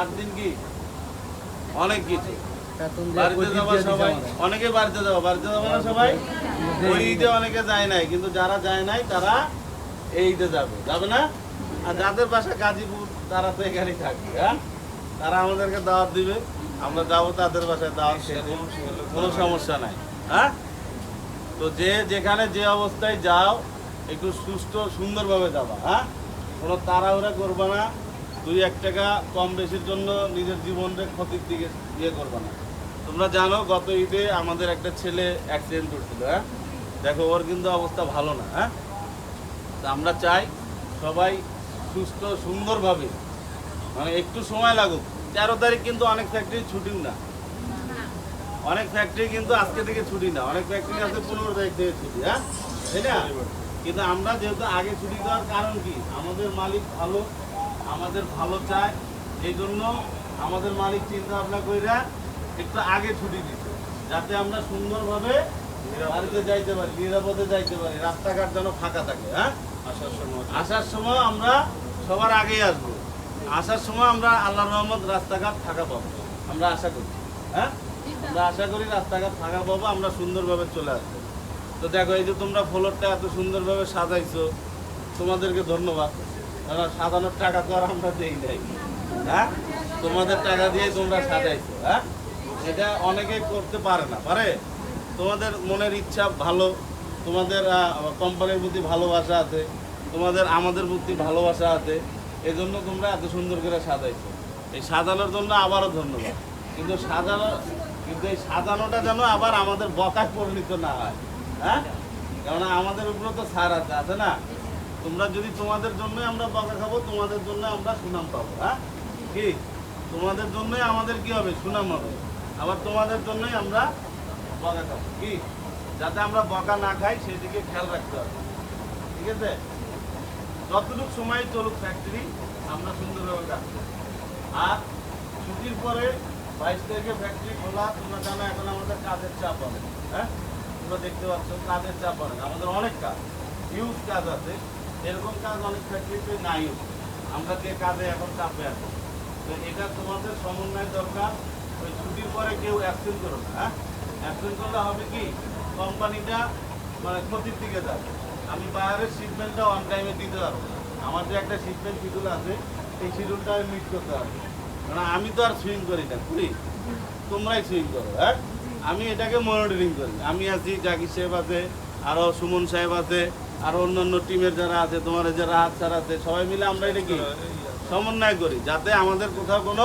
8 দিন কি অনেক কিছু। বাড়িতে যাবা সবাই, অনেকে বাড়িতে যাবো না সবাই? ওই ঈদে অনেকে যায় নাই, কিন্তু যারা যায় নাই তারা এই ঈদে যাবে না? আর যাদের বাসা গাজীপুর তারা তো এখানেই থাকবে, হ্যাঁ? তারা আমাদেরকে দাওয়াত দিবে, আমরা যাবো তাদের বাসায় দাওয়াত খেতে, কোনো সমস্যা নাই, হ্যাঁ? তো যে যেখানে যে অবস্থায় যাও একটু সুস্থ সুন্দরভাবে যাবা, হ্যাঁ? কোনো তাড়াহুড়া করবা না, 2-1 টাকা কম বেশির জন্য নিজের জীবনের ক্ষতির দিকে ইয়ে করবা না। তোমরা জানো গত ঈদে আমাদের একটা ছেলে অ্যাক্সিডেন্ট করছিল, হ্যাঁ? দেখো ওর কিন্তু অবস্থা ভালো না, হ্যাঁ? তা আমরা চাই সবাই সুস্থ সুন্দরভাবে, মানে একটু সময় লাগুক। 13 তারিখ কিন্তু অনেক ফ্যাক্টরি ছুটিও না, অনেক ফ্যাক্টরি কিন্তু আজকে থেকে ছুটি না, অনেক ফ্যাক্টরি আছে 15 তারিখ থেকে ছুটি, হ্যাঁ, তাই না? কিন্তু আমরা যেহেতু আগে ছুটি দেওয়ার কারণ কি, আমাদের মালিক ভালো, আমাদের ভালো চায়, এই জন্য আমাদের মালিক চিন্তা ভাবনা কইরা একটু আগে ছুটি দিচ্ছে, যাতে আমরা সুন্দরভাবে বাড়িতে যাইতে পারি, নিরাপদে যাইতে পারি, রাস্তাঘাট যেন ফাঁকা থাকে, হ্যাঁ? আসার সময় আমরা সবার আগেই আসবো, আসার সময় আমরা আল্লাহর রহমত রাস্তাঘাট ফাঁকা পাবো, আমরা আশা করি, হ্যাঁ? আমরা আশা করি রাস্তাঘাট ফাঁকা পাবো, আমরা সুন্দরভাবে চলে আসবো। তো দেখো এই যে তোমরা ফ্লোরটা এত সুন্দরভাবে সাজাইছো, তোমাদেরকে ধন্যবাদ। কারণ সাজানোর টাকা তো আর আমরা দেই নাই, হ্যাঁ? তোমাদের টাকা দিয়ে তোমরা সাজাইছো, হ্যাঁ? এটা অনেকে করতে পারে না, পারে? তোমাদের মনের ইচ্ছা ভালো, তোমাদের কোম্পানির প্রতি ভালোবাসা আছে, তোমাদের আমাদের প্রতি ভালোবাসা আছে, এই জন্য তোমরা এত সুন্দর করে সাজাইছো। এই সাজানোর জন্য আবারও ধন্যবাদ। কিন্তু এই সাজানোটা যেন আবার আমাদের বকায় পরিণত না হয়, হ্যাঁ? কেননা আমাদের উপরে তো ছাড় আছে না? তোমরা যদি তোমাদের জন্যই আমরা বকা খাবো, তোমাদের জন্য আমরা সুনাম পাবো, হ্যাঁ? কি তোমাদের জন্যই আমাদের কি হবে, সুনাম হবে, আবার তোমাদের জন্যই আমরা বকা খাবো, কি যাতে আমরা বকা না খাই সেদিকে খেয়াল রাখতে হবে, ঠিক আছে? যতটুকু সময় চলুক ফ্যাক্টরি আমরা সুন্দরভাবে কাজ করি। আর ছুটির পরে 22 তারিখে ফ্যাক্টরি খোলা, তোমরা জানো এখন আমাদের কাজের চাপ অনেক, হ্যাঁ? তোমরা দেখতে পাচ্ছ কাজের চাপ অনেক, আমাদের অনেক কাজ, হিউজ কাজ আছে, এরকম কাজ অনেক ফ্যাক্টরিতে নাই, আমরা যে কাজে এখন চাপে আছি। তো এটা তোমাদের সমন্বয় দরকার। ওই ছুটির পরে কেউ অ্যাবসেন্ট করো না, হ্যাঁ? অ্যাবসেন্ট করলে হবে কি, কোম্পানিটা মানে ক্ষতির দিকে যাবে। আমি বাইরের শিপমেন্টটা অন টাইমে দিতে পারবো না, আমার যে একটা শিপমেন্ট শিডিউল আছে সেই শিডিউলটা আমি মিট করতে পারবো, কারণ আমি তো আর সুইং করি না, করি তোমরাই সুইং করো, হ্যাঁ? আমি এটাকে মনিটরিং করি, আমি আছি, জাকির সাহেব আছে, আরও সুমন সাহেব আছে, আরও অন্যান্য টিমের যারা আছে, তোমার যারা রাহাত স্যার আছে, সবাই মিলে আমরা এটা কি সমন্বয় করি, যাতে আমাদের কোথাও কোনো